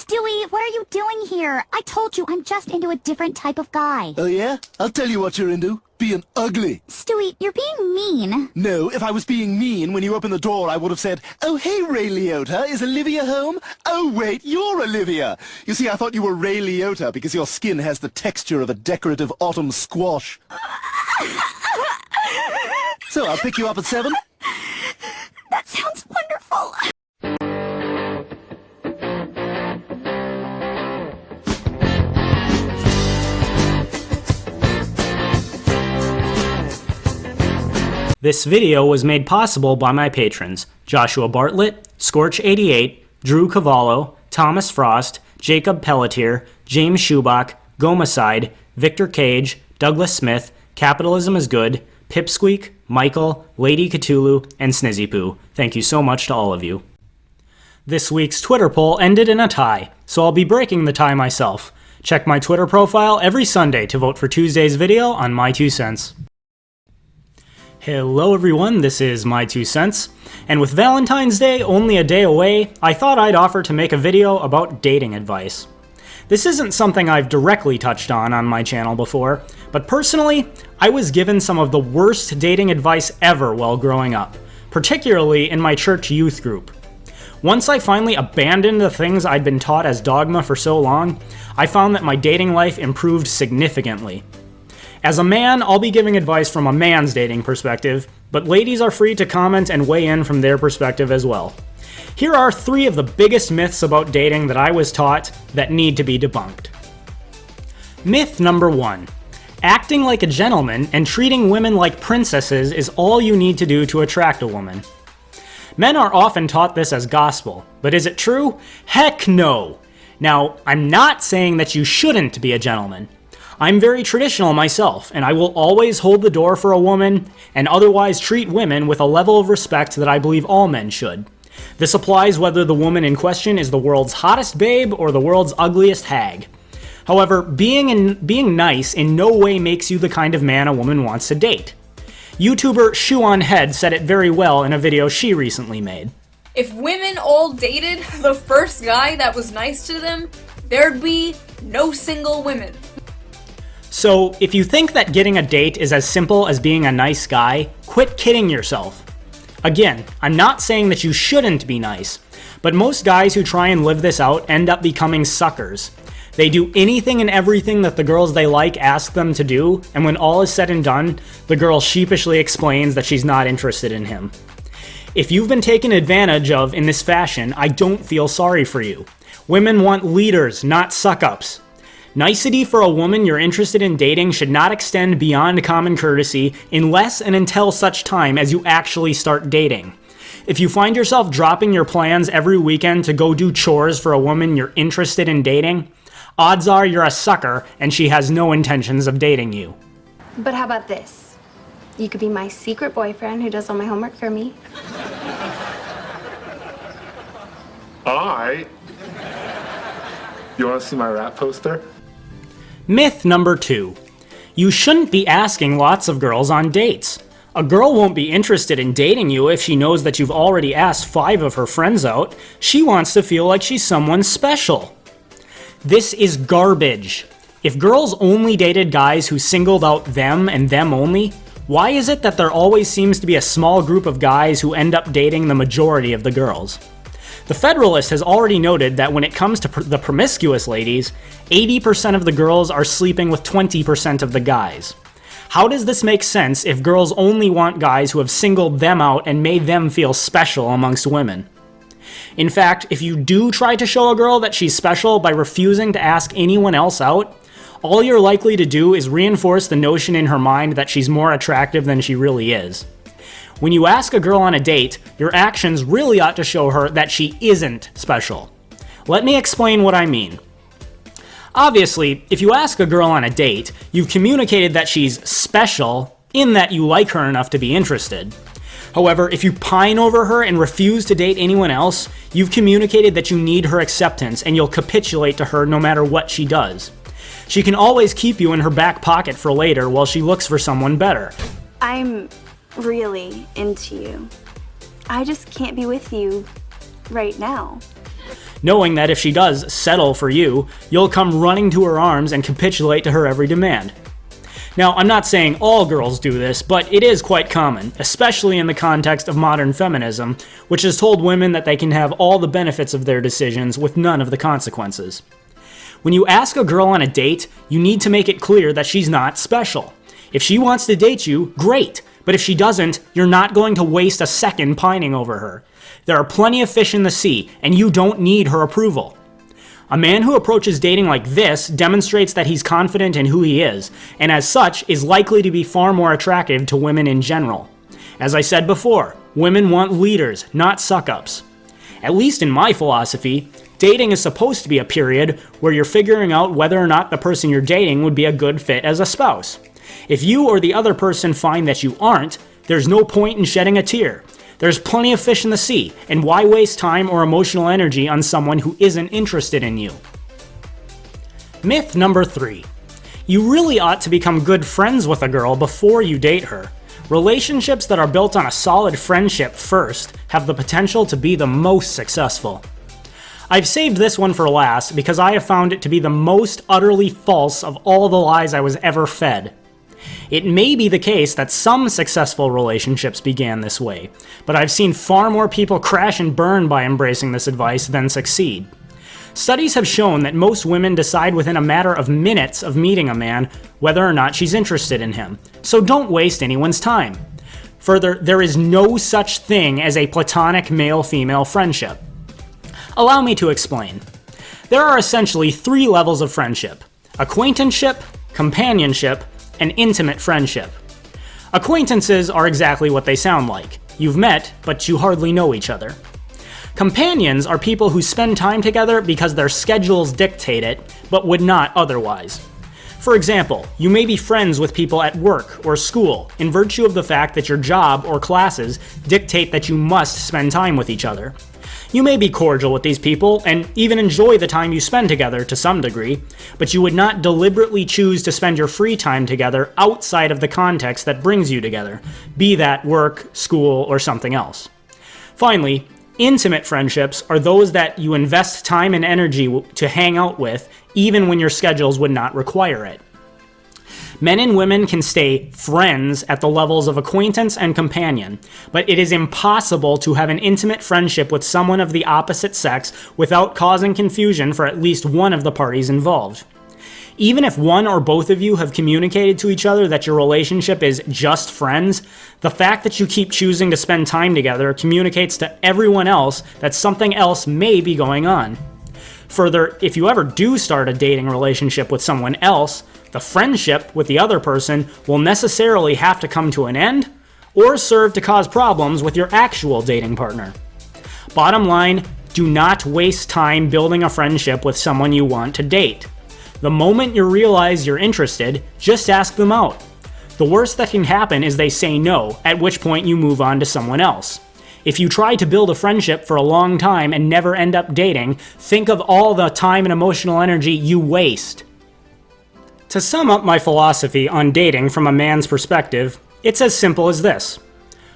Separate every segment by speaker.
Speaker 1: Stewie, what are you doing here? I told you I'm just into a different type of guy.
Speaker 2: Oh yeah? I'll tell you what you're into. Being ugly.
Speaker 1: Stewie, you're being mean.
Speaker 2: No, if I was being mean when you opened the door, I would have said, "Oh, hey, Ray Liotta, is Olivia home? Oh, wait, you're Olivia. You see, I thought you were Ray Liotta because your skin has the texture of a decorative autumn squash." So I'll pick you up at 7?
Speaker 1: That sounds wonderful.
Speaker 3: This video was made possible by my patrons, Joshua Bartlett, Scorch88, Drew Cavallo, Thomas Frost, Jacob Pelletier, James Schubach, Gomicide, Victor Cage, Douglas Smith, Capitalism is Good, Pipsqueak, Michael, Lady Cthulhu, and Snizzypoo. Thank you so much to all of you. This week's Twitter poll ended in a tie, so I'll be breaking the tie myself. Check my Twitter profile every Sunday to vote for Tuesday's video on My 2 Cents. Hello everyone, this is My 2 Cents, and with Valentine's Day only a day away, I thought I'd offer to make a video about dating advice. This isn't something I've directly touched on my channel before, but personally, I was given some of the worst dating advice ever while growing up, particularly in my church youth group. Once I finally abandoned the things I'd been taught as dogma for so long, I found that my dating life improved significantly. As a man, I'll be giving advice from a man's dating perspective, but ladies are free to comment and weigh in from their perspective as well. Here are 3 of the biggest myths about dating that I was taught that need to be debunked. Myth number 1. Acting like a gentleman and treating women like princesses is all you need to do to attract a woman. Men are often taught this as gospel, but is it true? Heck no! Now, I'm not saying that you shouldn't be a gentleman. I'm very traditional myself, and I will always hold the door for a woman and otherwise treat women with a level of respect that I believe all men should. This applies whether the woman in question is the world's hottest babe or the world's ugliest hag. However, being nice in no way makes you the kind of man a woman wants to date. YouTuber Shoe0nHead said it very well in a video she recently made.
Speaker 4: If women all dated the first guy that was nice to them, there'd be no single women.
Speaker 3: So, if you think that getting a date is as simple as being a nice guy, quit kidding yourself. Again, I'm not saying that you shouldn't be nice, but most guys who try and live this out end up becoming suckers. They do anything and everything that the girls they like ask them to do, and when all is said and done, the girl sheepishly explains that she's not interested in him. If you've been taken advantage of in this fashion, I don't feel sorry for you. Women want leaders, not suck-ups. Nicety for a woman you're interested in dating should not extend beyond common courtesy unless and until such time as you actually start dating. If you find yourself dropping your plans every weekend to go do chores for a woman you're interested in dating, odds are you're a sucker and she has no intentions of dating you.
Speaker 5: But how about this? You could be my secret boyfriend who does all my homework for me.
Speaker 6: Alright. You want to see my rap poster?
Speaker 3: Myth number 2. You shouldn't be asking lots of girls on dates. A girl won't be interested in dating you if she knows that you've already asked 5 of her friends out. She wants to feel like she's someone special. This is garbage. If girls only dated guys who singled out them and them only, why is it that there always seems to be a small group of guys who end up dating the majority of the girls? The Federalist has already noted that when it comes to the promiscuous ladies, 80% of the girls are sleeping with 20% of the guys. How does this make sense if girls only want guys who have singled them out and made them feel special amongst women? In fact, if you do try to show a girl that she's special by refusing to ask anyone else out, all you're likely to do is reinforce the notion in her mind that she's more attractive than she really is. When you ask a girl on a date, your actions really ought to show her that she isn't special. Let me explain what I mean. Obviously, if you ask a girl on a date, you've communicated that she's special in that you like her enough to be interested. However, if you pine over her and refuse to date anyone else, you've communicated that you need her acceptance and you'll capitulate to her no matter what she does. She can always keep you in her back pocket for later while she looks for someone better.
Speaker 5: I'm really into you. I just can't be with you right now.
Speaker 3: knowing that if she does settle for you, you'll come running to her arms and capitulate to her every demand. Now, I'm not saying all girls do this, but it is quite common, especially in the context of modern feminism, which has told women that they can have all the benefits of their decisions with none of the consequences. When you ask a girl on a date, you need to make it clear that she's not special. If she wants to date you, great, but if she doesn't, you're not going to waste a second pining over her. There are plenty of fish in the sea, and you don't need her approval. A man who approaches dating like this demonstrates that he's confident in who he is, and as such is likely to be far more attractive to women in general. As I said before, women want leaders, not suck-ups. At least in my philosophy, dating is supposed to be a period where you're figuring out whether or not the person you're dating would be a good fit as a spouse. If you or the other person find that you aren't, there's no point in shedding a tear. There's plenty of fish in the sea, and why waste time or emotional energy on someone who isn't interested in you? Myth number 3. You really ought to become good friends with a girl before you date her. Relationships that are built on a solid friendship first have the potential to be the most successful. I've saved this one for last because I have found it to be the most utterly false of all the lies I was ever fed. It may be the case that some successful relationships began this way, but I've seen far more people crash and burn by embracing this advice than succeed. Studies have shown that most women decide within a matter of minutes of meeting a man whether or not she's interested in him, so don't waste anyone's time. Further, there is no such thing as a platonic male-female friendship. Allow me to explain. There are essentially 3 levels of friendship: acquaintanceship, companionship, and intimate friendship. Acquaintances are exactly what they sound like. You've met, but you hardly know each other. Companions are people who spend time together because their schedules dictate it, but would not otherwise. For example, you may be friends with people at work or school in virtue of the fact that your job or classes dictate that you must spend time with each other. You may be cordial with these people and even enjoy the time you spend together to some degree, but you would not deliberately choose to spend your free time together outside of the context that brings you together, be that work, school, or something else. Finally, intimate friendships are those that you invest time and energy to hang out with, even when your schedules would not require it. Men and women can stay friends at the levels of acquaintance and companion, but it is impossible to have an intimate friendship with someone of the opposite sex without causing confusion for at least one of the parties involved. Even if one or both of you have communicated to each other that your relationship is just friends, the fact that you keep choosing to spend time together communicates to everyone else that something else may be going on. Further, if you ever do start a dating relationship with someone else, the friendship with the other person will necessarily have to come to an end or serve to cause problems with your actual dating partner. Bottom line, do not waste time building a friendship with someone you want to date. The moment you realize you're interested, just ask them out. The worst that can happen is they say no, at which point you move on to someone else. If you try to build a friendship for a long time and never end up dating, think of all the time and emotional energy you waste. To sum up my philosophy on dating from a man's perspective, it's as simple as this.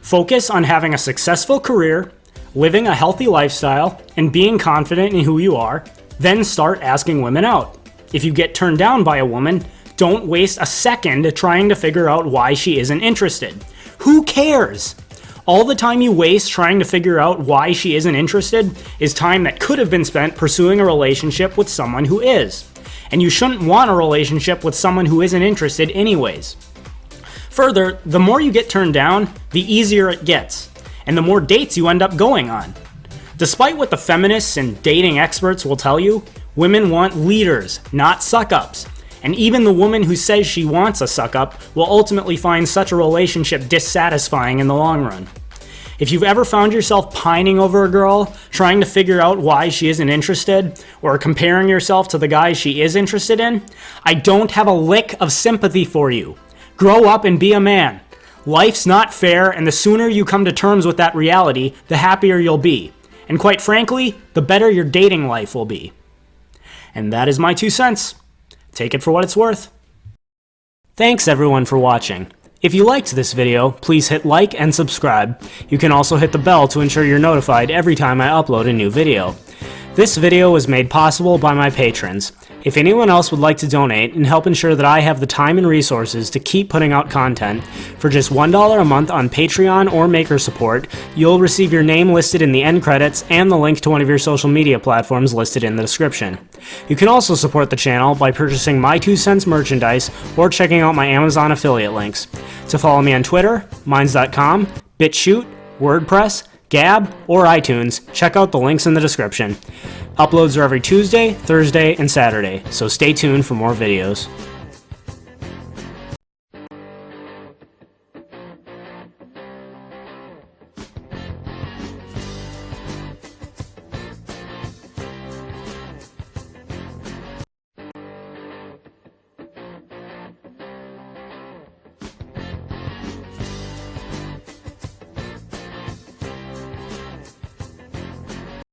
Speaker 3: Focus on having a successful career, living a healthy lifestyle, and being confident in who you are, then start asking women out. If you get turned down by a woman, don't waste a second trying to figure out why she isn't interested. Who cares? All the time you waste trying to figure out why she isn't interested is time that could have been spent pursuing a relationship with someone who is. And you shouldn't want a relationship with someone who isn't interested anyways. Further, the more you get turned down, the easier it gets, and the more dates you end up going on. Despite what the feminists and dating experts will tell you, women want leaders, not suck-ups. And even the woman who says she wants a suck-up will ultimately find such a relationship dissatisfying in the long run. If you've ever found yourself pining over a girl, trying to figure out why she isn't interested, or comparing yourself to the guy she is interested in, I don't have a lick of sympathy for you. Grow up and be a man. Life's not fair, and the sooner you come to terms with that reality, the happier you'll be. And quite frankly, the better your dating life will be. And that is my 2 cents. Take it for what it's worth. Thanks everyone for watching. If you liked this video, please hit like and subscribe. You can also hit the bell to ensure you're notified every time I upload a new video. This video was made possible by my patrons. If anyone else would like to donate and help ensure that I have the time and resources to keep putting out content, for just $1 a month on Patreon or Maker Support, you'll receive your name listed in the end credits and the link to one of your social media platforms listed in the description. You can also support the channel by purchasing my 2 cents merchandise or checking out my Amazon affiliate links. To follow me on Twitter, minds.com, BitChute, WordPress, Gab, or iTunes, check out the links in the description. Uploads are every Tuesday, Thursday, and Saturday, so stay tuned for more videos.